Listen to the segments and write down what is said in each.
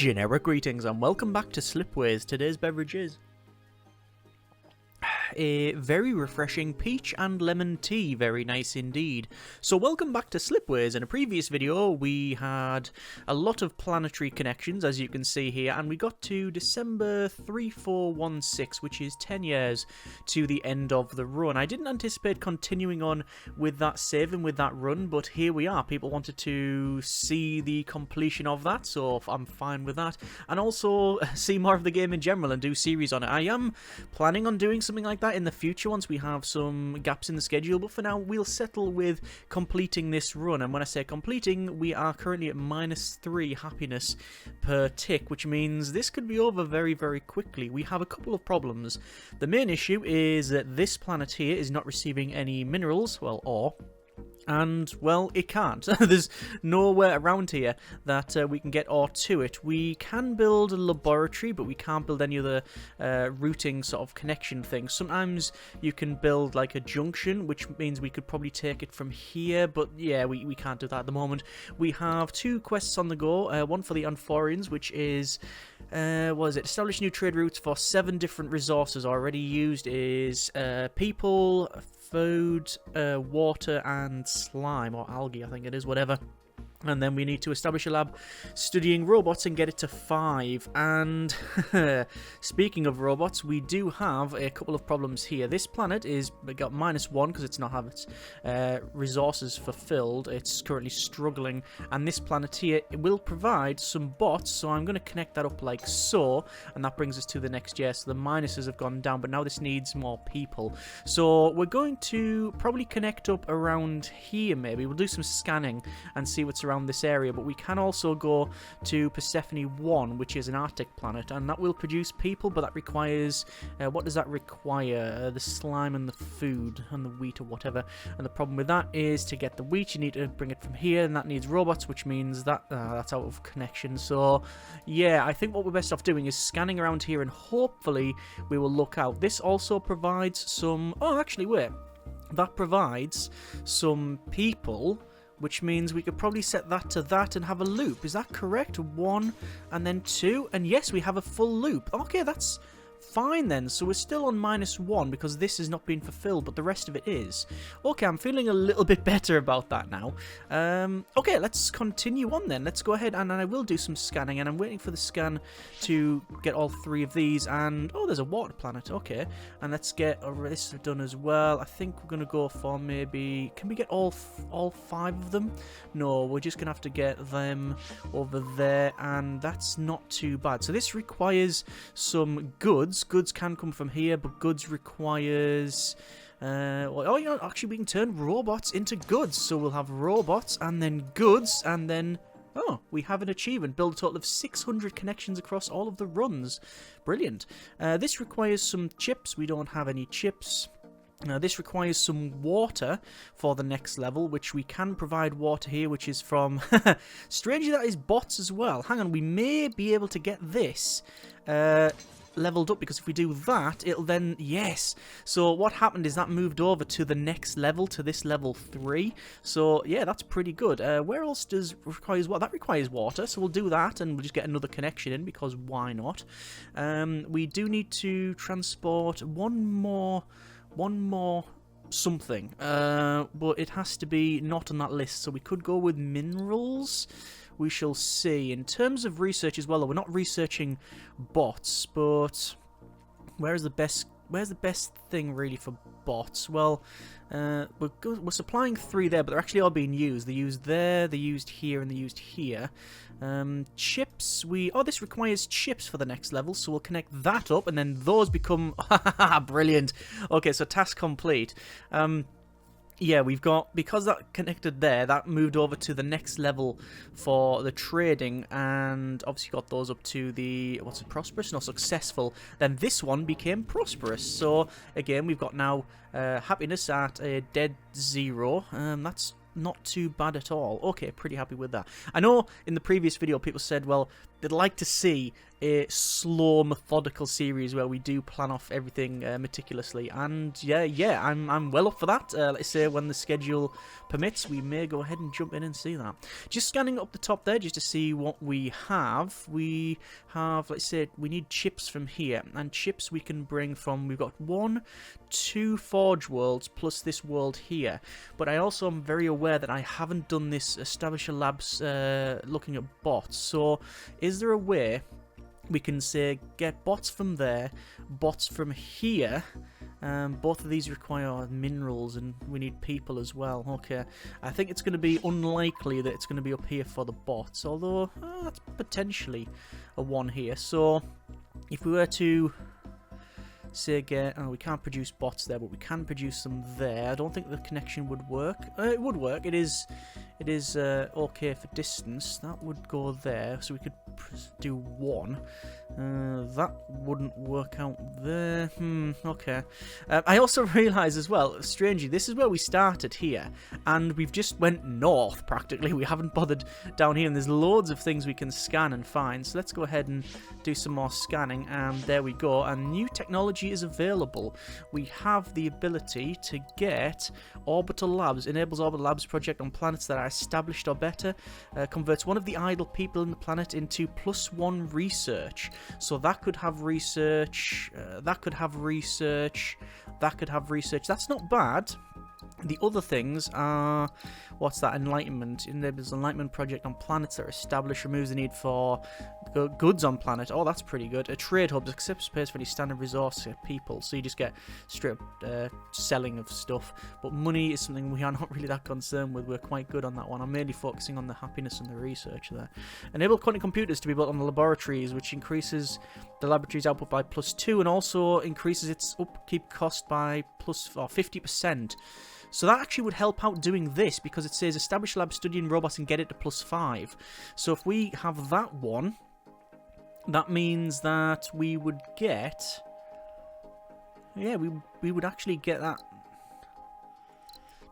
Generic greetings and welcome back to Slipways. Today's beverage is a very refreshing peach and lemon tea, very nice indeed. So welcome back to Slipways. In a previous video we had a lot of planetary connections, as you can see here, and we got to December 3416, which is 10 years to the end of the run. I didn't anticipate continuing on with that save and with that run, but here we are. People wanted to see the completion of that, so I'm fine with that, and also see more of the game in general and do series on it. I am planning on doing something like that in the future once we have some gaps in the schedule, but for now we'll settle with completing this run. And when I say completing, we are currently at -3 happiness per tick, which means this could be over very, very quickly. We have a couple of problems. The main issue is that this planet here is not receiving any minerals, well, ore. And, well, it can't. There's nowhere around here that we can get ore to it. We can build a laboratory, but we can't build any other routing sort of connection things. Sometimes you can build like a junction, which means we could probably take it from here, but yeah, we can't do that at the moment. We have 2 quests on the go, one for the Amphorians, which is, what is it? Establish new trade routes for 7 different resources. Already used is people, food, water, and slime, or algae, I think it is, whatever. And then we need to establish a lab studying robots and get it to 5. And speaking of robots, we do have a couple of problems here. This planet is got -1 because it's not have its resources fulfilled. It's currently struggling. And this planet here, it will provide some bots, so I'm going to connect that up like so. And that brings us to the next year. So the minuses have gone down, but now this needs more people. So we're going to probably connect up around here maybe. We'll do some scanning and see what's around this area, but we can also go to Persephone 1, which is an Arctic planet, and that will produce people, but that requires, what does that require? The slime and the food and the wheat or whatever. And the problem with that is to get the wheat, you need to bring it from here, and that needs robots, which means that that's out of connection. So yeah, I think what we're best off doing is scanning around here, and hopefully we will look out. This also provides some, oh actually wait, that provides some people, which means we could probably set that to that and have a loop. Is that correct? 1 and then 2, and yes, we have a full loop. Okay, that's fine then. So we're still on -1 because this has not been fulfilled, but the rest of it is. Okay, I'm feeling a little bit better about that now. Okay, let's continue on then. Let's go ahead and I will do some scanning, and I'm waiting for the scan to get all 3 of these. And oh, there's a water planet. Okay, and let's get this done as well. I think we're gonna go for maybe, can we get all 5 of them? No, we're just gonna have to get them over there, and that's not too bad. So this requires some goods. Goods can come from here, but goods requires well, oh, you know, actually we can turn robots into goods, so we'll have robots and then goods, and then oh, we have an achievement. Build a total of 600 connections across all of the runs. Brilliant. This requires some chips. We don't have any chips. This requires some water for the next level, which we can provide water here, which is from strangely that is bots as well. Hang on, we may be able to get this leveled up, because if we do that, it'll then, yes. So what happened is that moved over to the next level, to this level 3. So yeah, that's pretty good. Where else does requires what? That requires water, so we'll do that, and we'll just get another connection in, because why not? We do need to transport one more something, but it has to be not on that list. So we could go with minerals. We shall see. In terms of research as well, though, we're not researching bots, but where's the best thing really for bots? Well, we're supplying 3 there, but they're actually all being used. They're used there, they're used here, and they're used here. Chips, oh, this requires chips for the next level, so we'll connect that up, and then those become brilliant. Okay, so task complete. Yeah, we've got, because that connected there, that moved over to the next level for the trading, and obviously got those up to the, what's it, prosperous? No, successful. Then this one became prosperous. So again, we've got now happiness at a dead 0. That's not too bad at all. Okay, pretty happy with that. I know in the previous video people said, well, they'd like to see a slow, methodical series where we do plan off everything meticulously. And yeah, I'm well up for that. Let's say when the schedule permits, we may go ahead and jump in and see that. Just scanning up the top there just to see what we have. We have, let's say, we need chips from here, and chips we can bring from. We've got 1, 2 Forge worlds plus this world here. But I also am very aware that I haven't done this establish a labs looking at bots. So is there a way we can say get bots from there, bots from here? Both of these require minerals and we need people as well. Okay, I think it's going to be unlikely that it's going to be up here for the bots, although that's potentially a one here. So if we were to say get, we can't produce bots there, but we can produce them there. I don't think the connection would work. It would work. It is okay for distance. That would go there, so we could do 1. That wouldn't work out there. Okay. I also realise as well, strangely, this is where we started here, and we've just went north practically. We haven't bothered down here, and there's loads of things we can scan and find. So let's go ahead and do some more scanning, and there we go. And new technology is available. We have the ability to get orbital labs. Enables orbital labs project on planets that are established or better. Converts one of the idle people in the planet into +1 research. So that could have research, that could have research, that could have research. That's not bad. The other things are, what's that? Enlightenment. Enables enlightenment project on planets that are established. Removes the need for goods on planet. Oh, that's pretty good. A trade hub accepts space for any standard resource people. So you just get straight up selling of stuff. But money is something we are not really that concerned with. We're quite good on that one. I'm mainly focusing on the happiness and the research there. Enable quantum computers to be built on the laboratories, which increases the laboratory's output by +2 and also increases its upkeep cost by 50%. So that actually would help out doing this, because it says establish a lab studying robots and get it to +5. So if we have that one, that means that we would get, yeah, we would actually get that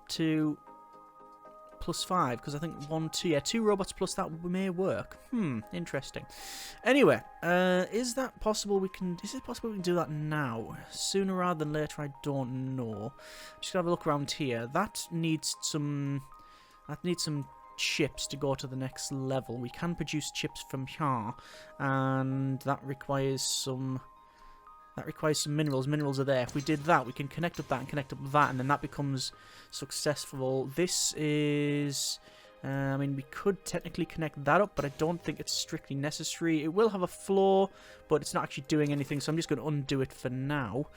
to +5, because I think 2 robots plus that may work. Interesting. Anyway, is it possible we can do that now? Sooner rather than later, I don't know. Just gonna have a look around here. That needs some chips to go to the next level. We can produce chips from here, and that requires some minerals. Minerals are there. If we did that, we can connect up that and connect up that, and then that becomes successful. This is, I mean, we could technically connect that up, but I don't think it's strictly necessary. It will have a floor, but it's not actually doing anything, so I'm just going to undo it for now.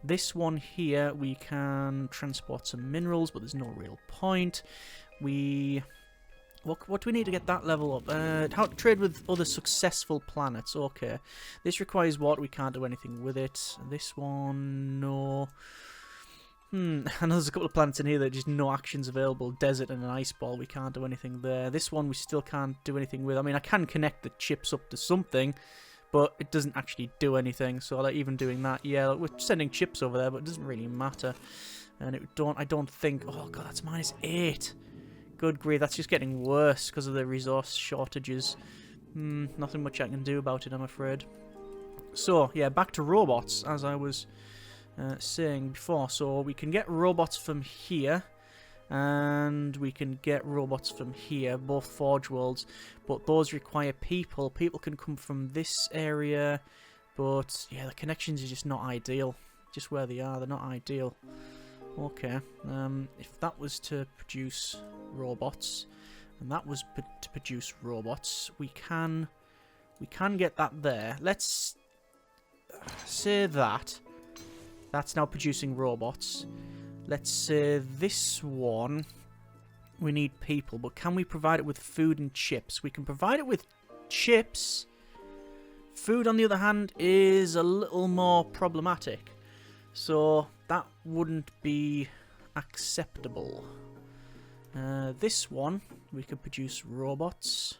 This one here, we can transport some minerals, but there's no real point. What do we need to get that level up? How to trade with other successful planets. Okay. This requires water. We can't do anything with it. This one, no. I know there's a couple of planets in here that just no actions available. Desert and an ice ball. We can't do anything there. This one we still can't do anything with. I mean, I can connect the chips up to something, but it doesn't actually do anything. So like, even doing that, yeah, we're sending chips over there, but it doesn't really matter. And I don't think. Oh god, that's -8. Good grief, that's just getting worse because of the resource shortages. Nothing much I can do about it, I'm afraid. So, yeah, back to robots, as I was saying before. So, we can get robots from here, and we can get robots from here, both Forge Worlds, but those require people. People can come from this area, but, yeah, the connections are just not ideal. Just where they are, they're not ideal. Okay, if that was to produce robots, and that was to produce robots, we can get that there. Let's say that's now producing robots. Let's say this one, we need people, but can we provide it with food and chips? We can provide it with chips. Food, on the other hand, is a little more problematic. So that wouldn't be acceptable. This one, we could produce robots,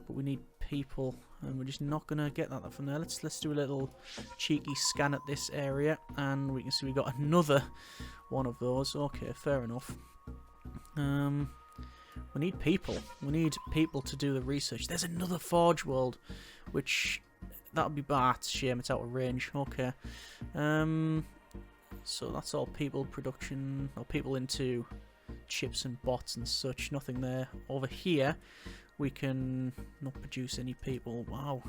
but we need people, and we're just not gonna get that from there. Let's do a little cheeky scan at this area, and we can see we got another one of those. Okay, fair enough. We need people. We need people to do the research. There's another Forge World, which that would be bad. It's a shame it's out of range. Okay. So that's all people production, or people into chips and bots and such. Nothing there. Over here, we can not produce any people. Wow.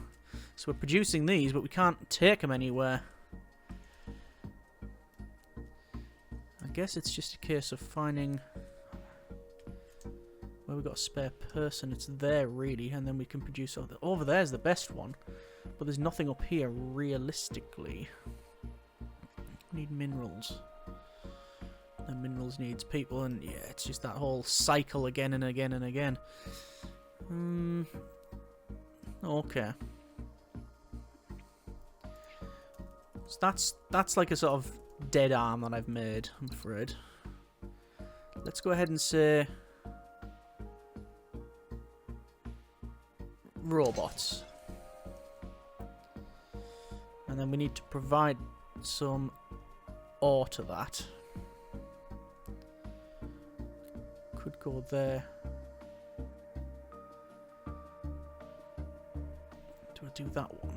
So we're producing these, but we can't take them anywhere. I guess it's just a case of finding where we've got a spare person. It's there, really, and then we can produce... Over there's the best one, but there's nothing up here, realistically. We need minerals. And minerals needs people, and yeah, it's just that whole cycle again and again and again. Okay. So that's like a sort of dead arm that I've made, I'm afraid. Let's go ahead and say robots. And then we need to provide some ore to that. Could go there. Do I do that one?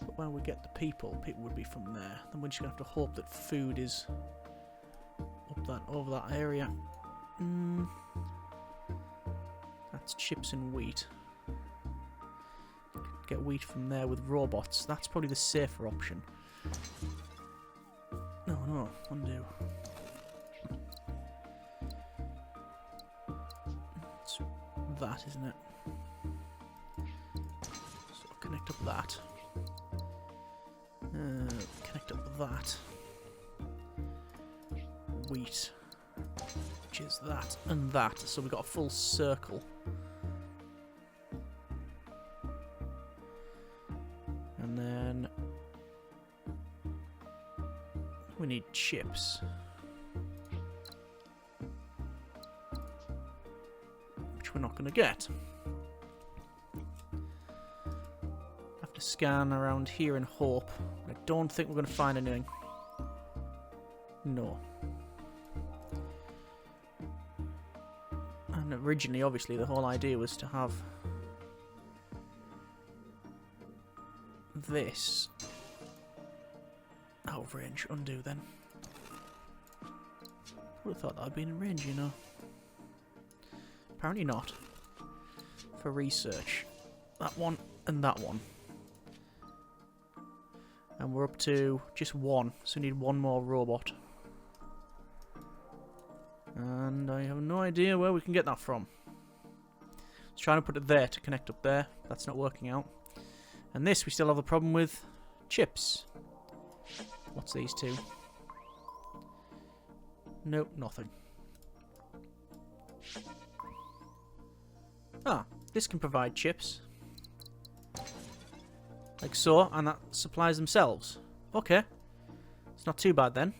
But where we get the people would be from there. Then we're just gonna have to hope that food is up over that area. That's chips and wheat. Get wheat from there with robots. That's probably the safer option. No, undo. It's that, isn't it? So connect up that. Connect up that. Wheat. Which is that and that. So we've got a full circle. And then we need chips. Which we're not going to get. Have to scan around here and hope. I don't think we're going to find anything. No. And originally, obviously, the whole idea was to have this out of range. Undo then. Would have thought that would be in range, you know. Apparently not. For research. That one and that one. And we're up to just one, so we need one more robot. And I have no idea where we can get that from. I was trying to put it there to connect up there. That's not working out. And this, we still have the problem with chips. What's these two? Nope, nothing. Ah, this can provide chips. Like so, and that supplies themselves. Okay. It's not too bad then.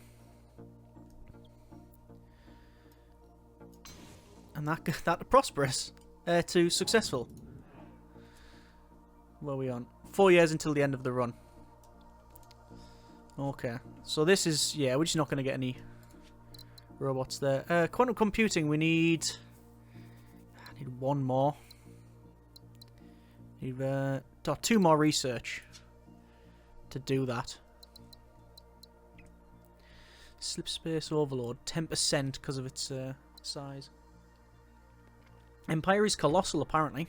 And that prosperous to successful. What are we on? 4 years until the end of the run. Okay. So this is, yeah, we're just not going to get any robots there. Quantum computing, I need one more. Need two more research to do that. Slip space overload, 10% because of its size. Empire is colossal, apparently.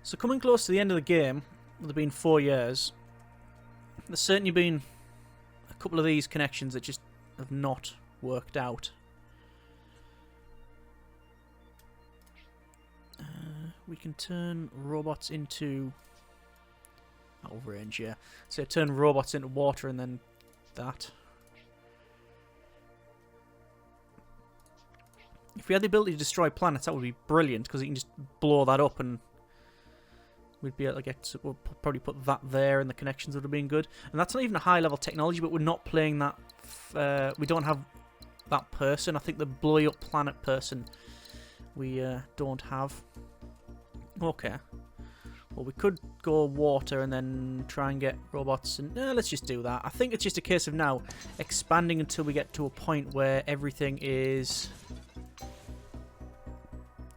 So coming close to the end of the game, there have been 4 years. There's certainly been a couple of these connections that just have not worked out. We can turn robots into... out of range, yeah. So turn robots into water and then that. If we had the ability to destroy planets, that would be brilliant, because you can just blow that up and we'd be able to get... we'll probably put that there and the connections would have been good. And that's not even a high-level technology, but we're not playing that... we don't have that person. I think the blow-up planet person we don't have. Okay. Or we could go water and then try and get robots. And let's just do that. I think it's just a case of now expanding until we get to a point where everything is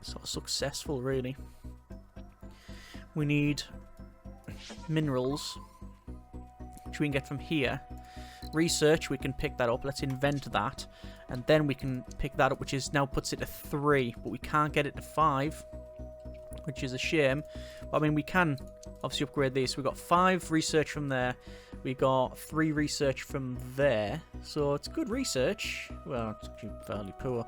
sort of successful, really. We need minerals, which we can get from here. Research, we can pick that up. Let's invent that. And then we can pick that up, which is now puts it to 3. But we can't get it to 5, which is a shame. But I mean, we can obviously upgrade this. We've got 5 research from there. We got 3 research from there. So it's good research. Well, it's actually fairly poor.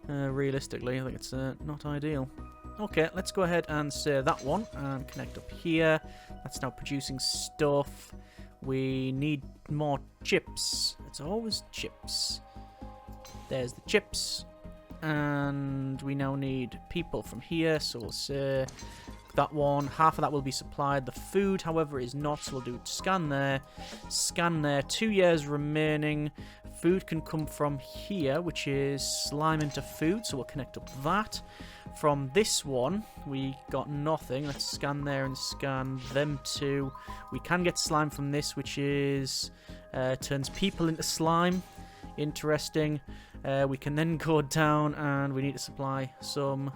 Realistically, I think it's not ideal. Okay, let's go ahead and save that one and connect up here. That's now producing stuff. We need more chips. It's always chips. There's the chips. And we now need people from here. So we'll say that one. Half of that will be supplied. The food, however, is not. So we'll do scan there. Scan there. 2 years remaining. Food can come from here, which is slime into food. So we'll connect up that. From this one, we got nothing. Let's scan there and scan them two. We can get slime from this, which is turns people into slime. Interesting. We can then go down and we need to supply some...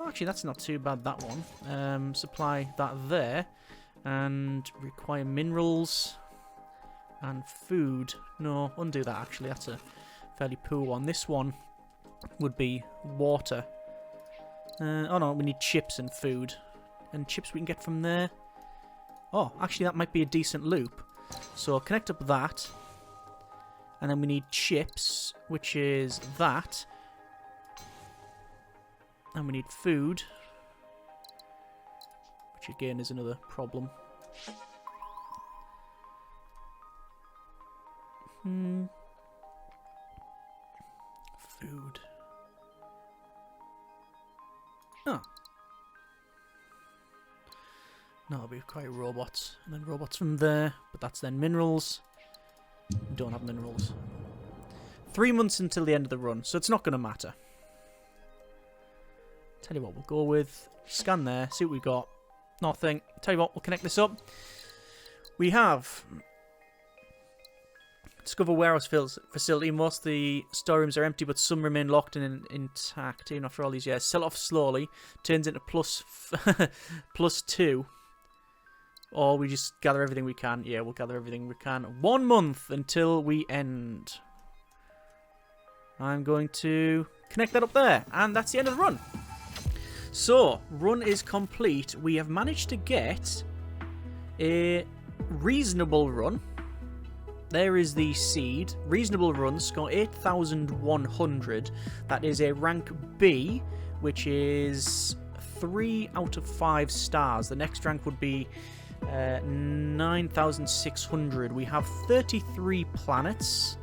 Oh, actually, that's not too bad, that one. Supply that there. And require minerals and food. No, undo that, actually. That's a fairly poor one. This one would be water. Oh no, we need chips and food. And chips we can get from there. Oh, actually that might be a decent loop. So connect up that. And then we need chips, which is that. And we need food. Which again is another problem. Food. Oh. No, it'll be quite robots. And then robots from there. But that's then minerals. We don't have minerals. 3 months until the end of the run, so it's not going to matter. Tell you what, we'll go with scan there, see what we got. Nothing. Tell you what, we'll connect this up. We have discover warehouse facility. Most of the storerooms are empty, but some remain locked and intact even after all these years. Sell off slowly. Turns into plus 2. Or we just gather everything we can. Yeah, we'll gather everything we can. 1 month until we end. I'm going to connect that up there. And that's the end of the run. So, run is complete. We have managed to get a reasonable run. There is the seed. Reasonable run. Score 8,100. That is a rank B, which is 3 out of 5 stars. The next rank would be 9,600. We have 33 planets.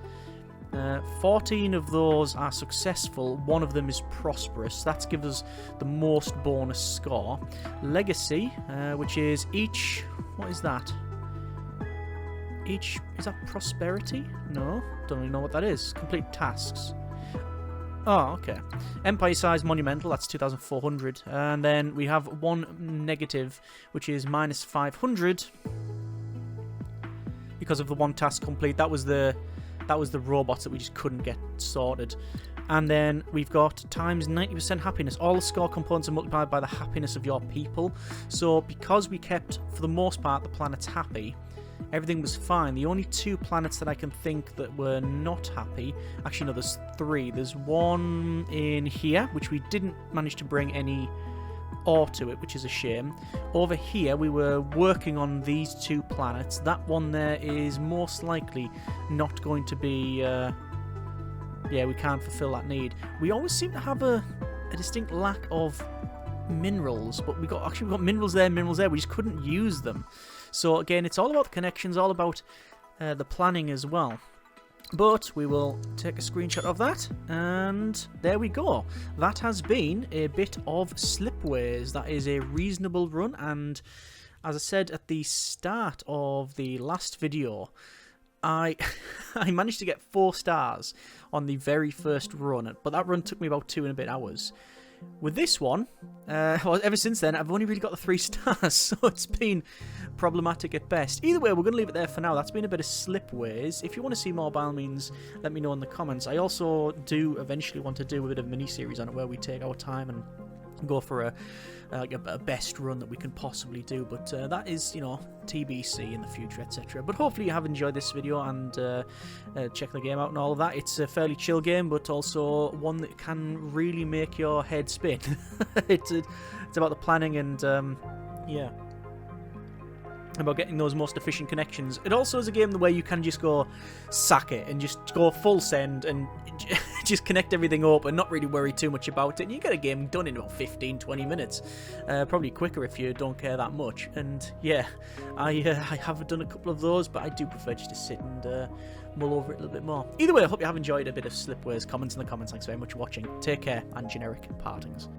14 of those are successful. 1 of them is prosperous. That gives us the most bonus score. Legacy, which is each... What is that? Each... Is that prosperity? No, don't really know what that is. Complete tasks. Oh, okay. Empire size monumental, that's 2,400. And then we have 1 negative, which is minus 500. Because of the 1 task complete. That was the robots that we just couldn't get sorted. And then we've got times 90% happiness. All the score components are multiplied by the happiness of your people. So because we kept, for the most part, the planets happy, everything was fine. The only 2 planets that I can think that were not happy... Actually, no, there's 3. There's 1 in here, which we didn't manage to bring any ore to it, which is a shame. Over here, we were working on these 2 planets. That one there is most likely not going to be... yeah, we can't fulfill that need. We always seem to have a distinct lack of minerals, but we got minerals there, we just couldn't use them. So again, it's all about the connections, all about the planning as well. But we will take a screenshot of that, and there we go. That has been a bit of Slipways. That is a reasonable run, and as I said at the start of the last video, I managed to get 4 stars on the very first run, but that run took me about 2 and a bit hours. With this one, well, ever since then, I've only really got the 3 stars, so it's been problematic at best. Either way, we're going to leave it there for now. That's been a bit of Slipways. If you want to see more, by all means, let me know in the comments. I also do eventually want to do a bit of mini-series on it where we take our time and go for a best run that we can possibly do, but that is, you know, TBC in the future, etc. But hopefully you have enjoyed this video and check the game out and all of that. It's a fairly chill game, but also one that can really make your head spin. It's about the planning and yeah, about getting those most efficient connections. It also is a game where you can just go sack it and just go full send and just connect everything up and not really worry too much about it, and you get a game done in about 15-20 minutes, probably quicker if you don't care that much. And yeah, I have done a couple of those, but I do prefer just to sit and mull over it a little bit more. Either way, I hope you have enjoyed a bit of Slipways. Comments in the comments. Thanks very much for watching. Take care, and generic partings.